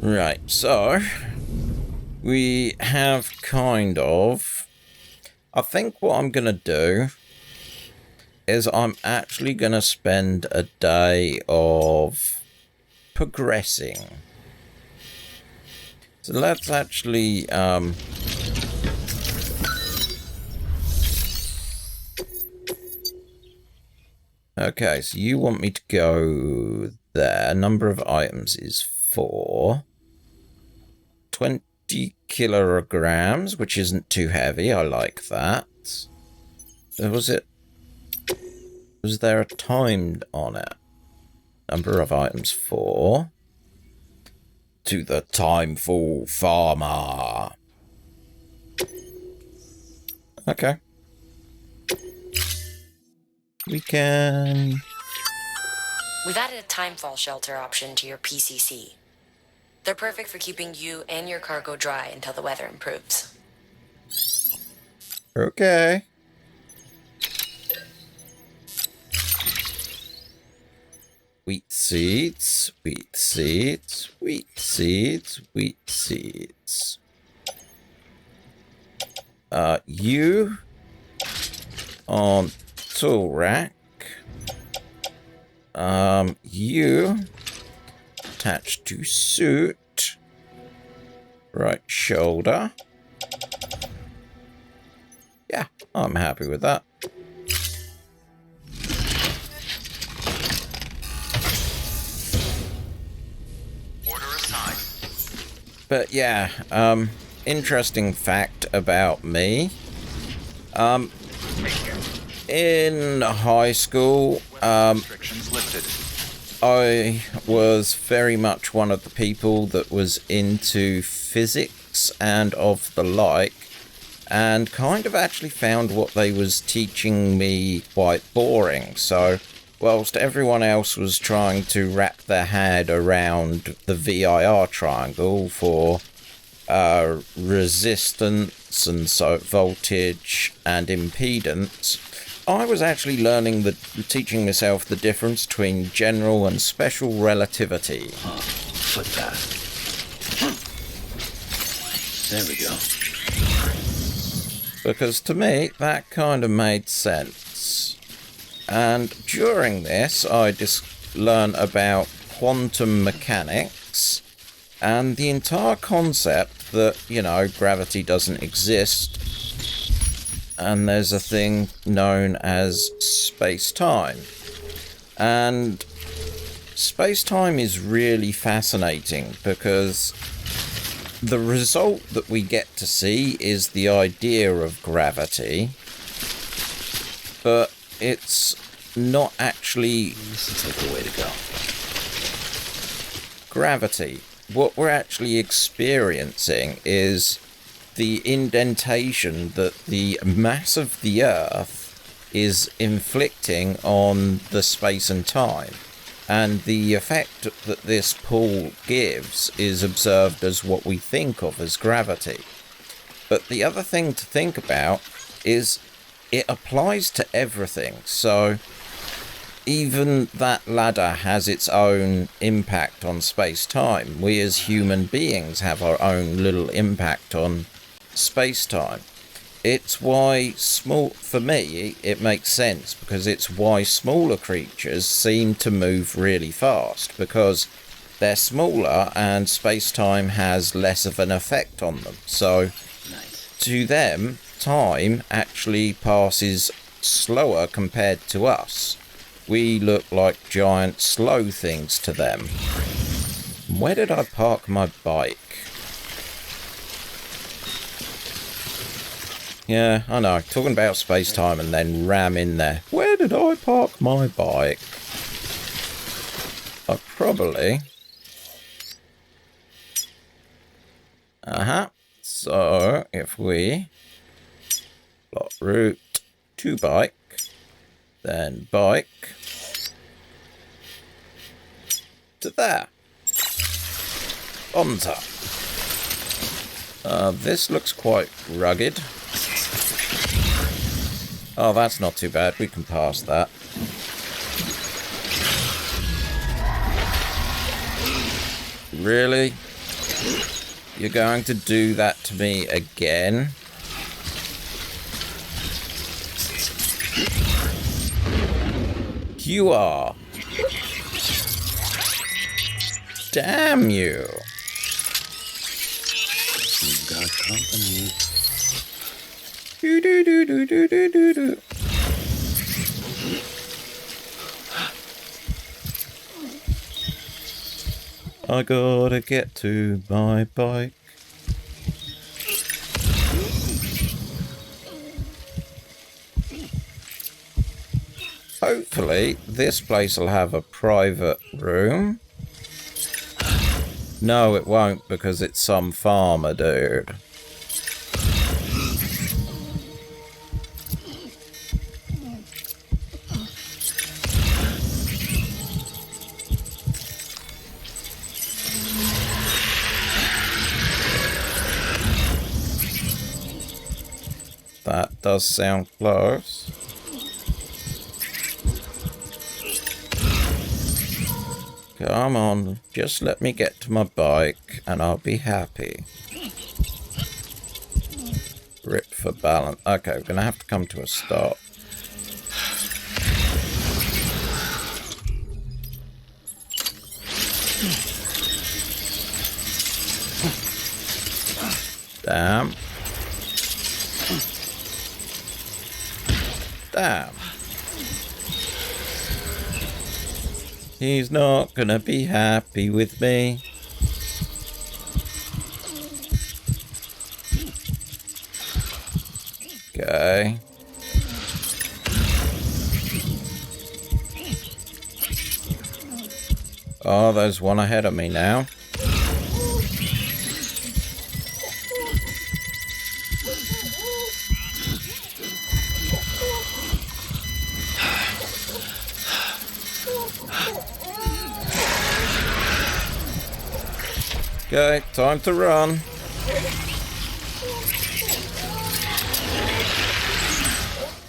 Right, so we have kind of... I think what I'm going to do is I'm actually going to spend a day of progressing. So let's actually... Okay, so you want me to go there. Number of items is 4. 20 kilograms, which isn't too heavy. I like that. Was there a time on it? Number of items 4. To the timeful farmer. Okay. We can... We've added a timefall shelter option to your PCC. They're perfect for keeping you and your cargo dry until the weather improves. Okay. Wheat seeds, wheat seeds, wheat seeds, wheat seeds. You on tool rack. You attached to suit. Right shoulder. Yeah, I'm happy with that. Order assigned. But yeah, interesting fact about me. In high school, Restrictions lifted. I was very much one of the people that was into physics and of the like, and kind of actually found what they was teaching me quite boring. So, whilst everyone else was trying to wrap their head around the VIR triangle for resistance and so voltage and impedance, I was actually teaching myself the difference between general and special relativity. Flip that. There we go. Because to me, that kind of made sense. And during this, I just learned about quantum mechanics and the entire concept that, gravity doesn't exist. And there's a thing known as space-time. And space-time is really fascinating because the result that we get to see is the idea of gravity, but it's not actually... This looks like the way to go. Gravity. What we're actually experiencing is the indentation that the mass of the Earth is inflicting on the space and time. And the effect that this pull gives is observed as what we think of as gravity. But the other thing to think about is it applies to everything. So even that ladder has its own impact on space-time. We as human beings have our own little impact on space-time. It's why for me, it makes sense, because it's why smaller creatures seem to move really fast, because they're smaller and space-time has less of an effect on them. So, to them, time actually passes slower compared to us. We look like giant slow things to them. Where did I park my bike? Yeah, I know. Talking about space-time and then ram in there. Where did I park my bike? I probably... So, if we... plot route to bike, then bike... to there. Onto. This looks quite rugged. Oh, that's not too bad. We can pass that. Really? You're going to do that to me again? You are. Damn you. You've got company. Do do do do do do do do. I gotta get to my bike. Hopefully, this place will have a private room. No, it won't, because it's some farmer dude. That does sound close. Come on, just let me get to my bike and I'll be happy. Rip for balance. Okay, we're gonna have to come to a stop. Damn. Damn. He's not gonna be happy with me. Okay. Oh, there's one ahead of me now. Okay, time to run.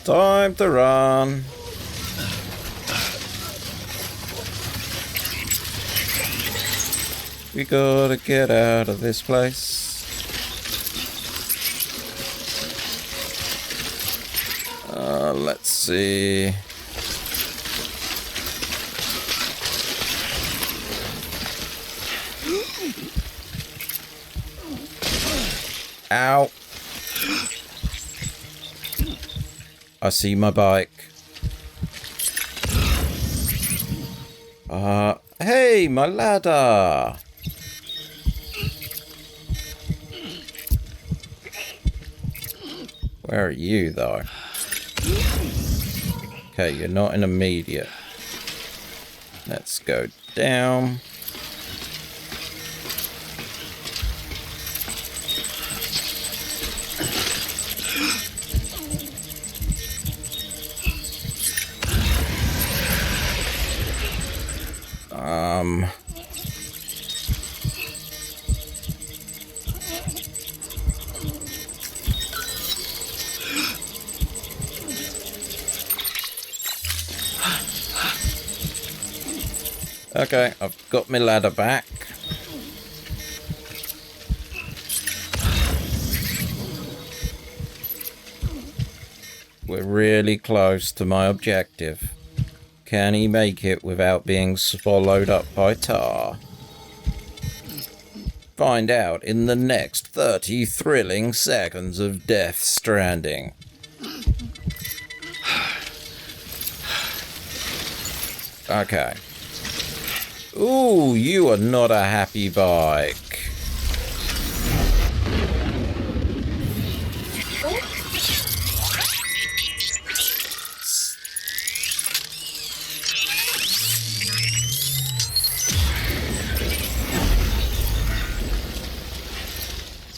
Time to run. We gotta get out of this place. Let's see. Ow. I see my bike. Hey, my ladder. Where are you, though? Okay, you're not an immediate. Let's go down. Okay, I've got my ladder back. We're really close to my objective. Can he make it without being swallowed up by tar? Find out in the next 30 thrilling seconds of Death Stranding. Okay. Ooh, you are not a happy bike.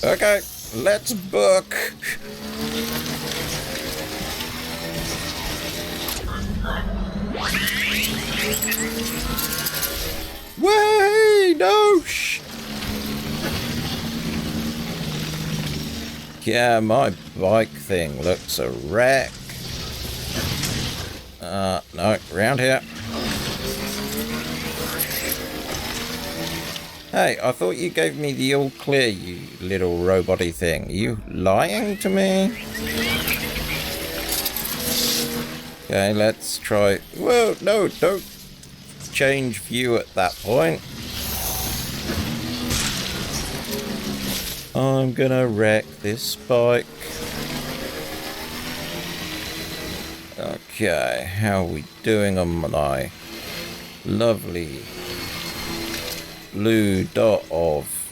Okay, let's book. Way, no shh. Yeah, my bike thing looks a wreck. No, round here. Hey, I thought you gave me the all clear, you little robot-y thing. Are you lying to me? Okay, let's try... Whoa, no, don't change view at that point. I'm gonna wreck this bike. Okay, how are we doing on my lovely blue dot of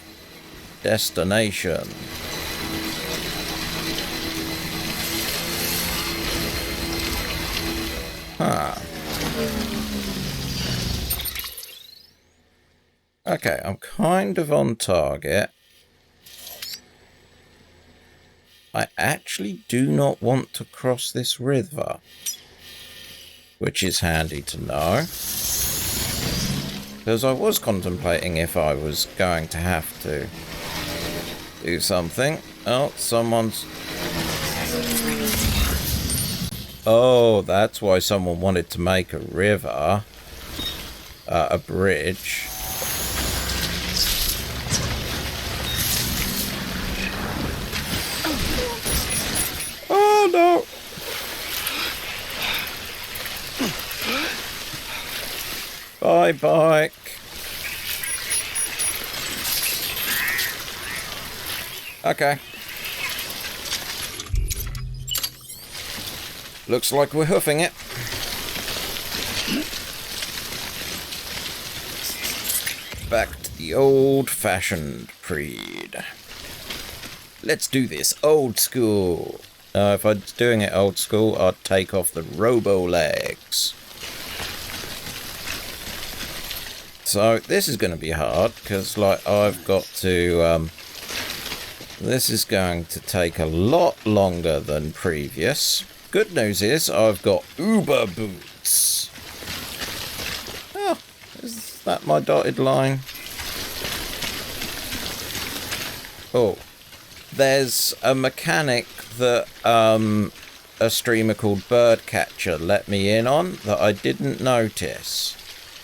destination? Huh. Okay, I'm kind of on target. I actually do not want to cross this river, which is handy to know. Because I was contemplating if I was going to have to do something. Oh, someone's... Oh, that's why someone wanted to make a river. A bridge. Oh, no. Bye, bike. Okay. Looks like we're hoofing it. Back to the old-fashioned breed. Let's do this old school. If I was doing it old school, I'd take off the robo legs. So this is going to be hard because, like, I've got to. This is going to take a lot longer than previous. Good news is I've got Uber boots. Oh, is that my dotted line? Oh, there's a mechanic that a streamer called Birdcatcher let me in on that I didn't notice.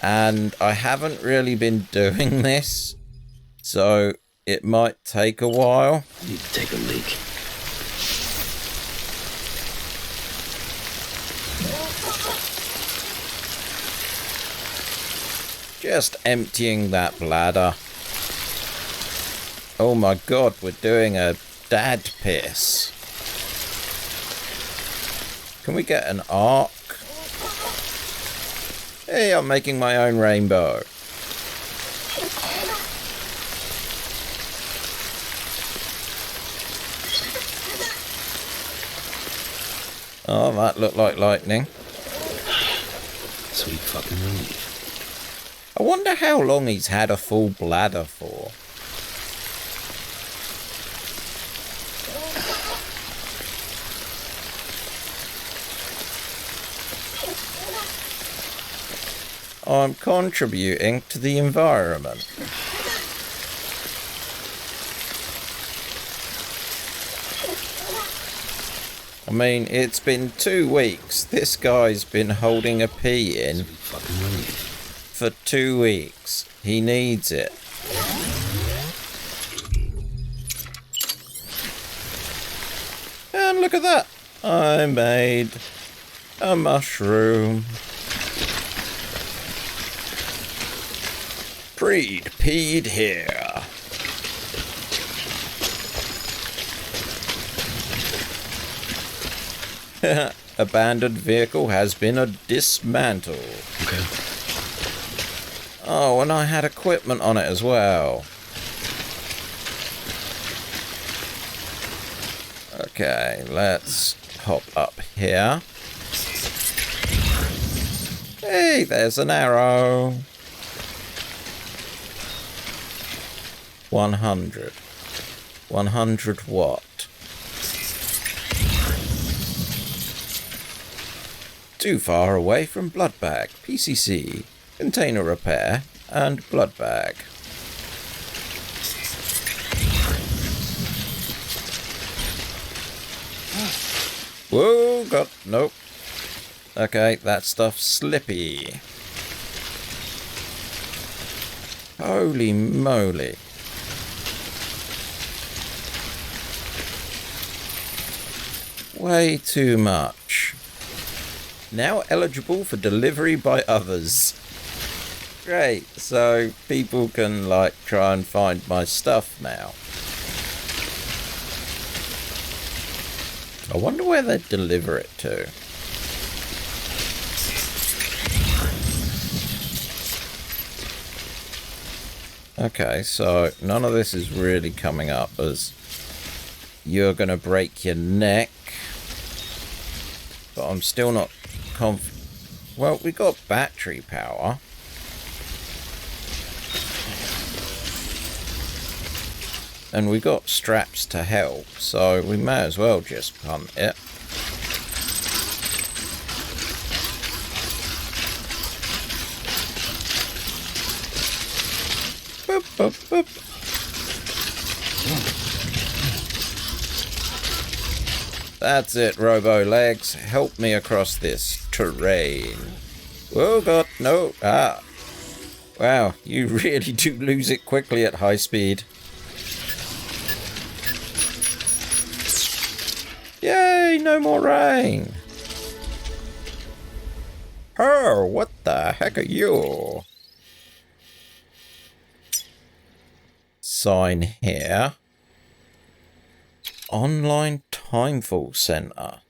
And I haven't really been doing this, so it might take a while. I need to take a leak. Just emptying that bladder. Oh my god, we're doing a dad piss. Can we get an arc? Hey, I'm making my own rainbow. Oh, that looked like lightning. Sweet fucking relief. I wonder how long he's had a full bladder for. I'm contributing to the environment. I mean, it's been 2 weeks. This guy's been holding a pee in for 2 weeks. He needs it. And look at that. I made a mushroom. Breed peed here. Abandoned vehicle has been dismantled. Okay. Oh, and I had equipment on it as well. Okay, let's hop up here. Hey, there's an arrow. 100. 100 watt. Too far away from blood bag. PCC, container repair, and blood bag. Whoa, God, nope. Okay, that stuff's slippy. Holy moly. Way too much. Now eligible for delivery by others. Great, so people can like try and find my stuff now. I wonder where they'd deliver it to. Okay, so none of this is really coming up as you're gonna break your neck. But I'm still not well, we got battery power. And we got straps to help, so we may as well just punt it. Boop, boop, boop. That's it, Robo Legs. Help me across this terrain. Oh god, no. Ah. Wow, you really do lose it quickly at high speed. Yay, no more rain. Oh, what the heck are you? Sign here. Online Timefall Center.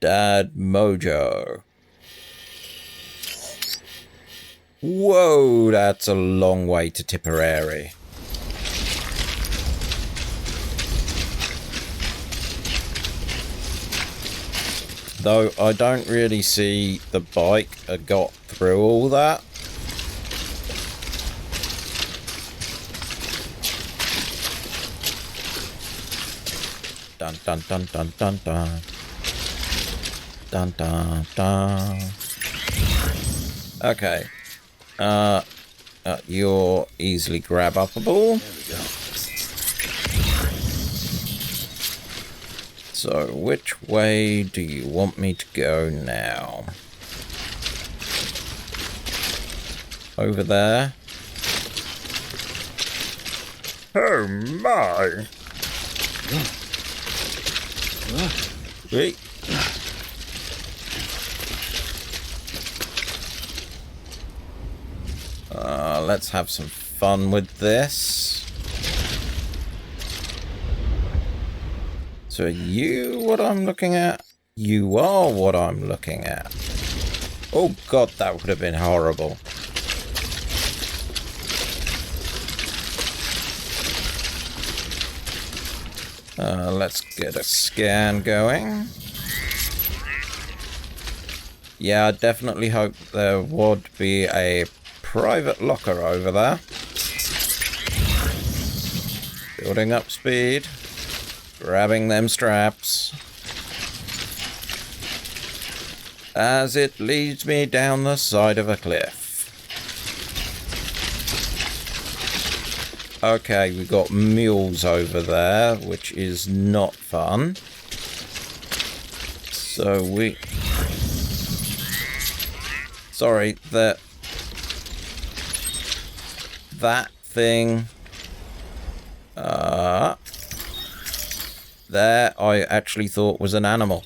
Dad Mojo. Whoa, that's a long way to Tipperary. Though I don't really see the bike got through all that. Dun dun dun dun dun dun. Dun dun dun. Okay. You're easily grab-upable. There we go. So, which way do you want me to go now? Over there? Oh my! Wait. Let's have some fun with this. So are you what I'm looking at? You are what I'm looking at. Oh god, that would have been horrible. Let's get a scan going. Yeah, I definitely hope there would be a private locker over there. Building up speed. Grabbing them straps. As it leads me down the side of a cliff. Okay, we got mules over there, which is not fun. So we... Sorry, that thing... There, I actually thought was an animal.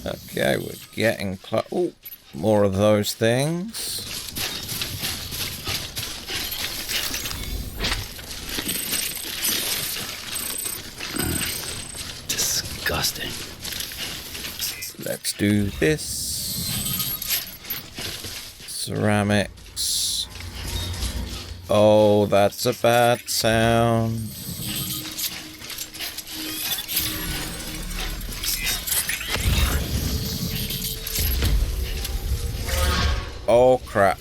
Okay, we're getting close. Oh, more of those things. Disgusting. Let's do this. Ceramics. Oh, that's a bad sound. Oh crap.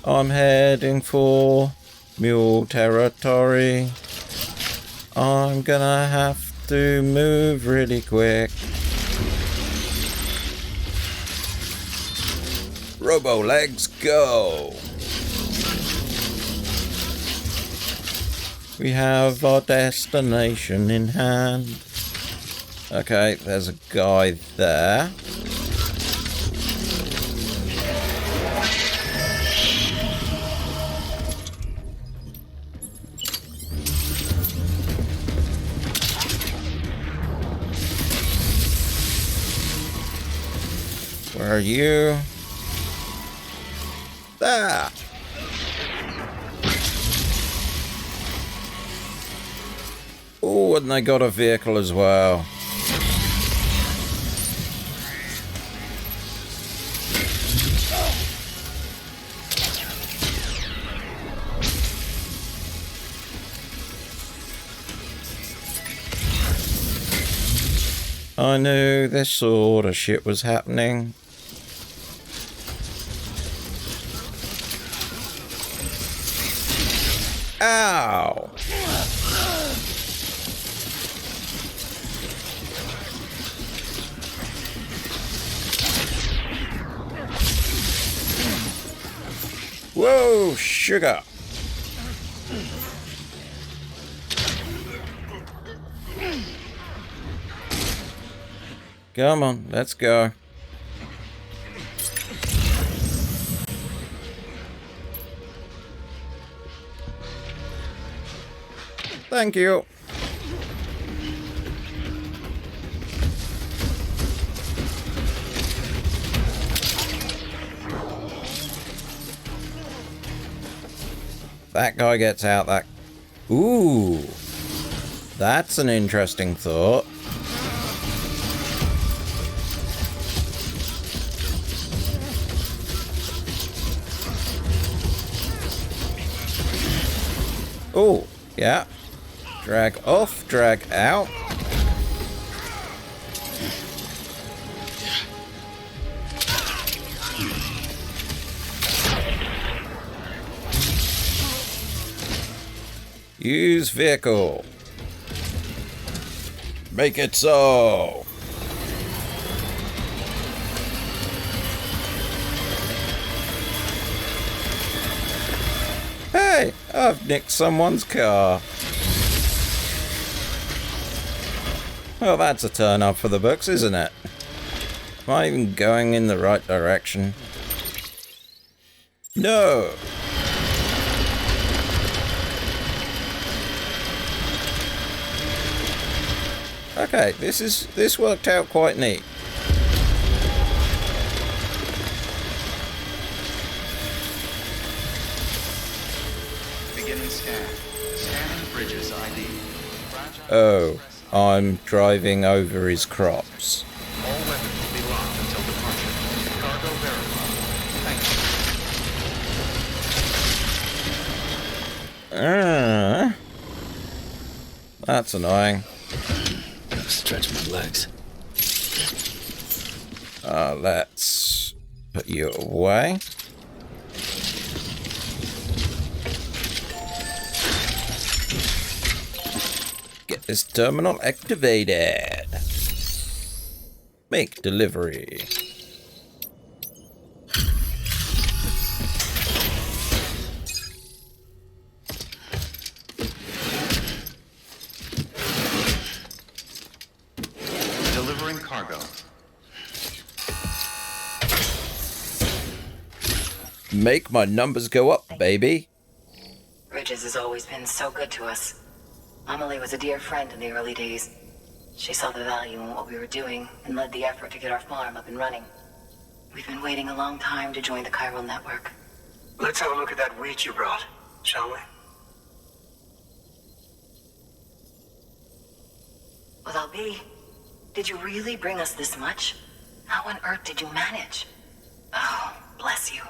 I'm heading for mule territory. I'm gonna have to move really quick. Robo legs, go! We have our destination in hand. Okay, there's a guy there. Where are you? There! Oh, and they got a vehicle as well. I knew this sort of shit was happening. Ow! Whoa, sugar! Come on, let's go. Thank you. That guy gets out that... Ooh. That's an interesting thought. Oh, yeah. Drag off, drag out. Use vehicle. Make it so. Hey, I've nicked someone's car. Well, that's a turn up for the books, isn't it? Am I even going in the right direction? No! Okay, this worked out quite neat. Beginning scan. Scanning bridges ID. Oh, I'm driving over his crops. All weapons will be locked until departure. Cargo verified. Thank you. That's annoying. Stretch my legs. Let's put you away. Get this terminal activated. Make delivery. Delivering cargo. Make my numbers go up, baby. Bridges has always been so good to us. Amelie was a dear friend in the early days. She saw the value in what we were doing and led the effort to get our farm up and running. We've been waiting a long time to join the chiral network. Let's have a look at that wheat you brought, shall we? Well, I'll be. Did you really bring us this much? How on earth did you manage? Oh, bless you.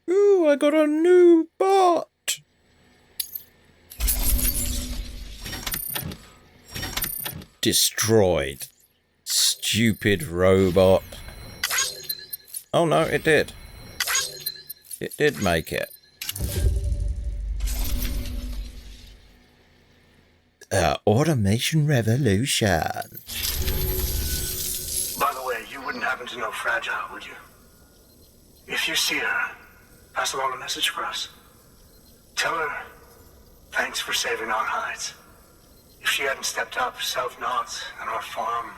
Ooh, I got a new bot. Destroyed. Stupid robot. Oh no, it did. It did make it. Automation revolution. By the way, you wouldn't happen to know Fragile, would you? If you see her, pass along a message for us. Tell her, thanks for saving our hides. If she hadn't stepped up, South Knots and our farm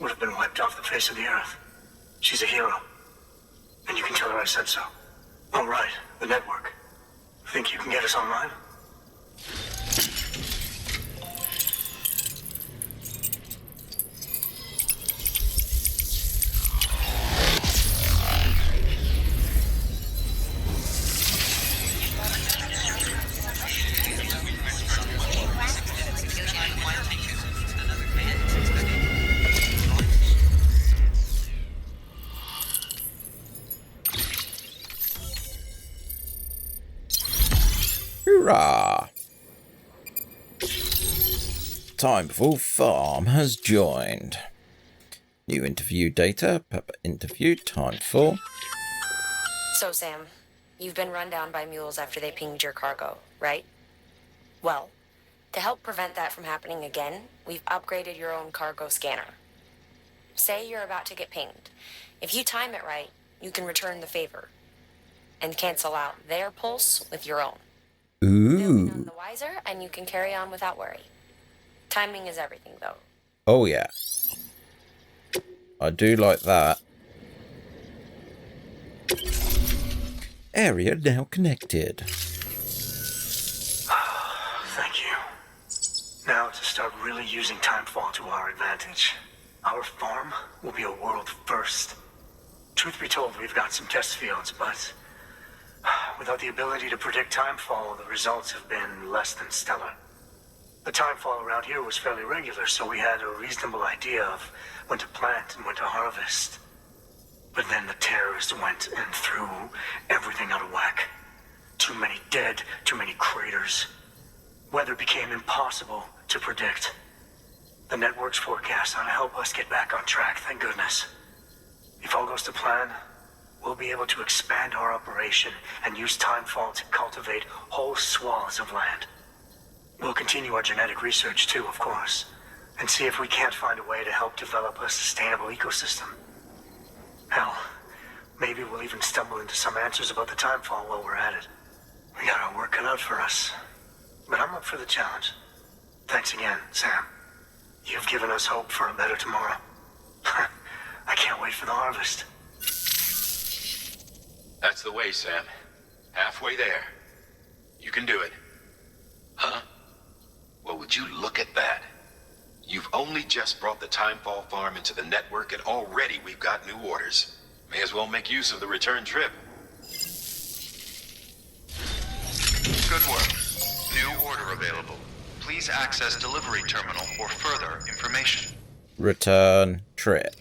would have been wiped off the face of the earth. She's a hero. And you can tell her I said so. All right, the network. Think you can get us online? Hoorah! Timefall Farm has joined. New interview data, Pepper interview, Timefall. So, Sam, you've been run down by mules after they pinged your cargo, right? Well, to help prevent that from happening again, we've upgraded your own cargo scanner. Say you're about to get pinged. If you time it right, you can return the favor and cancel out their pulse with your own. They'll be none the wiser, and you can carry on without worry. Timing is everything, though. Oh, yeah. I do like that. Area now connected. Thank you. Now to start really using Timefall to our advantage. Our farm will be a world first. Truth be told, we've got some test fields, but without the ability to predict timefall, the results have been less than stellar. The timefall around here was fairly regular, so we had a reasonable idea of when to plant and when to harvest. But then the terrorists went and threw everything out of whack. Too many dead, too many craters. Weather became impossible to predict. The network's forecast ought to help us get back on track, thank goodness. If all goes to plan, we'll be able to expand our operation and use Timefall to cultivate whole swaths of land. We'll continue our genetic research too, of course, and see if we can't find a way to help develop a sustainable ecosystem. Hell, maybe we'll even stumble into some answers about the Timefall while we're at it. We got our work cut out for us, but I'm up for the challenge. Thanks again, Sam. You've given us hope for a better tomorrow. I can't wait for the harvest. That's the way, Sam. Halfway there. You can do it. Huh? Well, would you look at that? You've only just brought the Timefall farm into the network, and already we've got new orders. May as well make use of the return trip. Good work. New order available. Please access delivery terminal for further information. Return trip.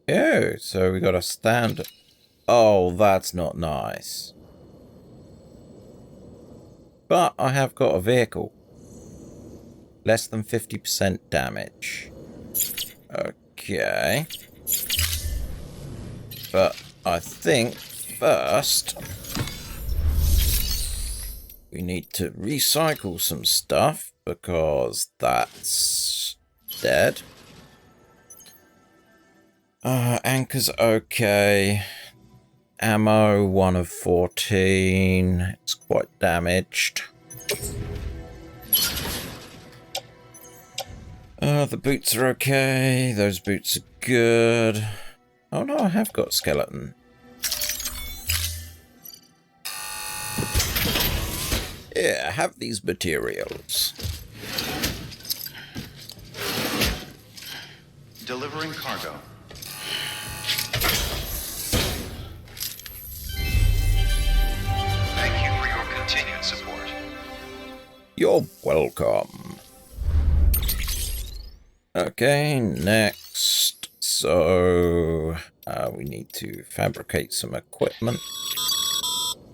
Oh, so we got a stand. Oh, that's not nice. But I have got a vehicle. Less than 50% damage. Okay. But I think first we need to recycle some stuff because that's dead. Anchor's okay. Ammo, 1 of 14. It's quite damaged. The boots are okay. Those boots are good. Oh no, I have got skeleton. Yeah, have these materials. Delivering cargo. Thank you for your continued support. You're welcome. Okay, next. So, we need to fabricate some equipment.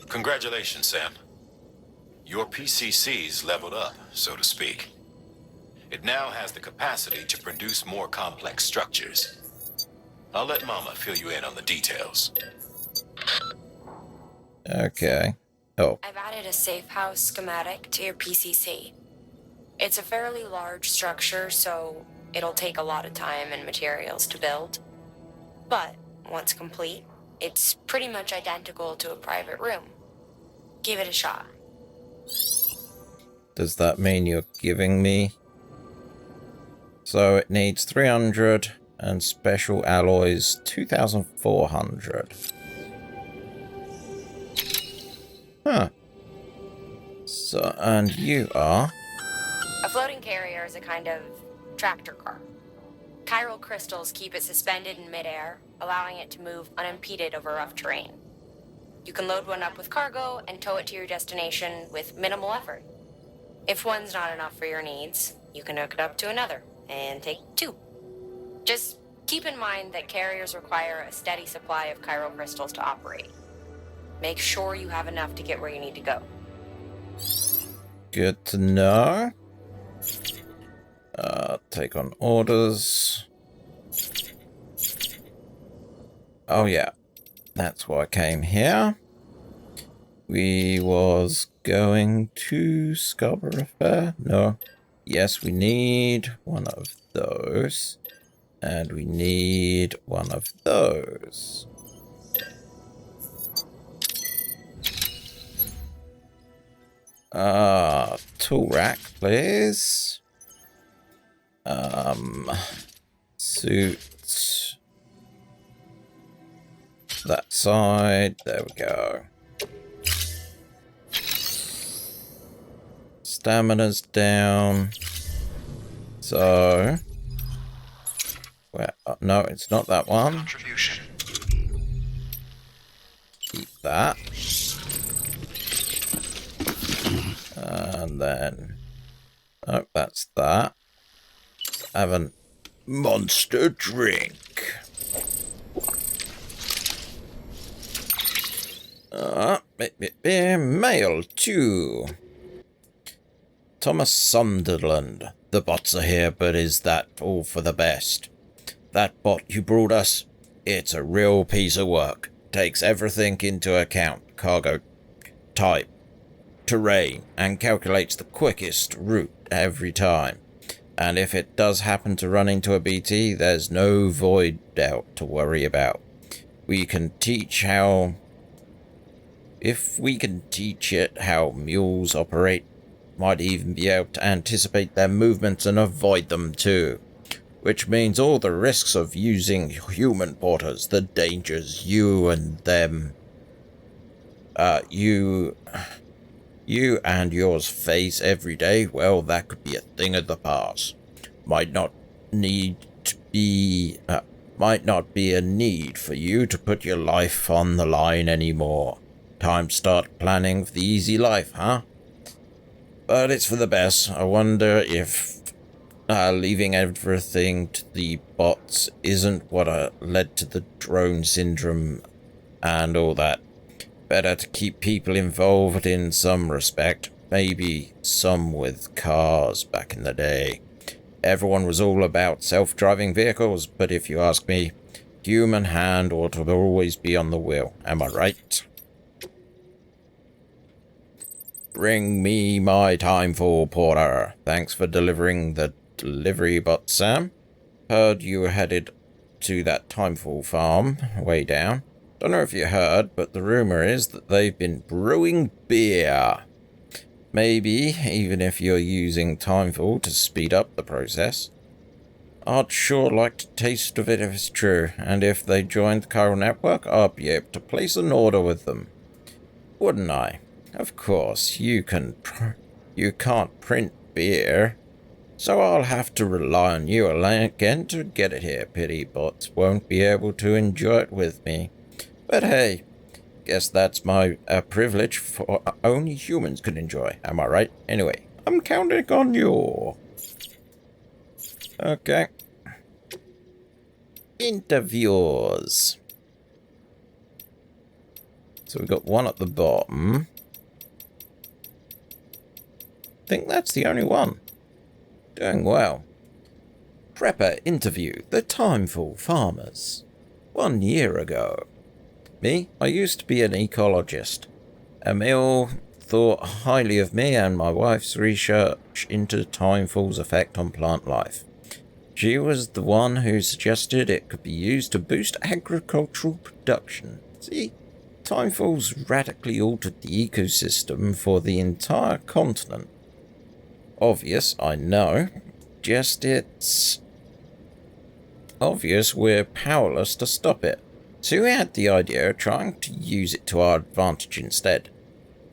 Congratulations, Sam. Your PCC's leveled up, so to speak. It now has the capacity to produce more complex structures. I'll let Mama fill you in on the details. Okay. Oh, I've added a safe house schematic to your PCC. It's a fairly large structure, so it'll take a lot of time and materials to build. But once complete, it's pretty much identical to a private room. Give it a shot. does that mean you're giving me? So it needs 300 and special alloys 2,400. Huh. So, and you are? A floating carrier is a kind of tractor car. Chiral crystals keep it suspended in midair, allowing it to move unimpeded over rough terrain. You can load one up with cargo and tow it to your destination with minimal effort. If one's not enough for your needs, you can hook it up to another and take two. Just keep in mind that carriers require a steady supply of chiral crystals to operate. Make sure you have enough to get where you need to go. Good to know. Take on orders. Oh yeah, that's why I came here. We was going to Scarborough Fair? No. Yes, we need one of those. And we need one of those. Tool rack, please. Suit. That side. There we go. Stamina's down. So. Where? No, it's not that one. Contribution. Keep that. And then. Oh, that's that. Have a monster drink. Mail 2. Thomas Sunderland. The bots are here, but is that all for the best? That bot you brought us, it's a real piece of work. Takes everything into account. Cargo type, terrain, and calculates the quickest route every time. And if it does happen to run into a BT, there's no void out to worry about. We can teach how... If we can teach it how mules operate, might even be able to anticipate their movements and avoid them too. Which means all the risks of using human porters, the dangers you and them... You and yours face every day, well, that could be a thing of the past. Might not be a need for you to put your life on the line anymore. Time to start planning for the easy life, huh? But it's for the best. I wonder if leaving everything to the bots isn't what led to the drone syndrome and all that. Better to keep people involved in some respect. Maybe some with cars back in the day. Everyone was all about self-driving vehicles, but if you ask me, human hand ought to always be on the wheel. Am I right? Bring me my timeful, Porter. Thanks for delivering the delivery bot, Sam. Heard you were headed to that timeful farm way down. Don't know if you heard, but the rumor is that they've been brewing beer. Maybe, even if you're using timeful to speed up the process. I'd sure like to taste of it if it's true, and if they joined the chiral network, I'd be able to place an order with them. Wouldn't I? Of course, you can't print beer, so I'll have to rely on you again to get it here. Pity bots won't be able to enjoy it with me. But hey, guess that's my privilege for only humans can enjoy. Am I right? Anyway, I'm counting on you. Okay. Interviews. So we've got one at the bottom. I think that's the only one. Doing well. Prepper interview the timeful farmers. 1 year ago. Me, I used to be an ecologist. Emil thought highly of me and my wife's research into timefall's effect on plant life. She was the one who suggested it could be used to boost agricultural production. See, timefall's radically altered the ecosystem for the entire continent. Obvious, I know, just it's obvious we're powerless to stop it. So we had the idea of trying to use it to our advantage instead.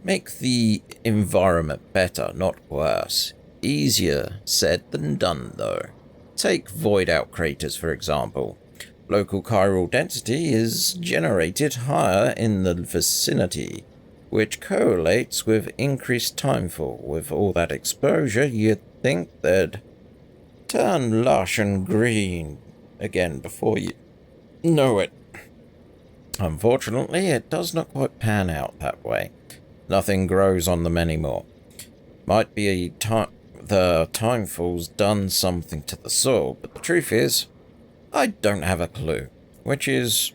Make the environment better, not worse. Easier said than done, though. Take void-out craters, for example. Local chiral density is generated higher in the vicinity, which correlates with increased timefall. With all that exposure, you'd think they'd turn lush and green again before you know it. Unfortunately, it does not quite pan out that way. Nothing grows on them anymore. Might be the timefall's done something to the soil, but the truth is, I don't have a clue, which is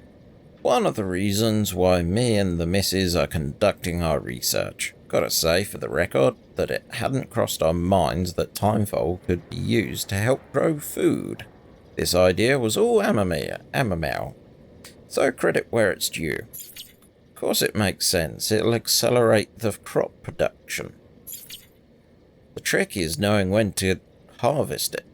one of the reasons why me and the missus are conducting our research. Gotta say, for the record, that it hadn't crossed our minds that timefall could be used to help grow food. This idea was all Amamau, so credit where it's due. Of course it makes sense, it'll accelerate the crop production. The trick is knowing when to harvest it.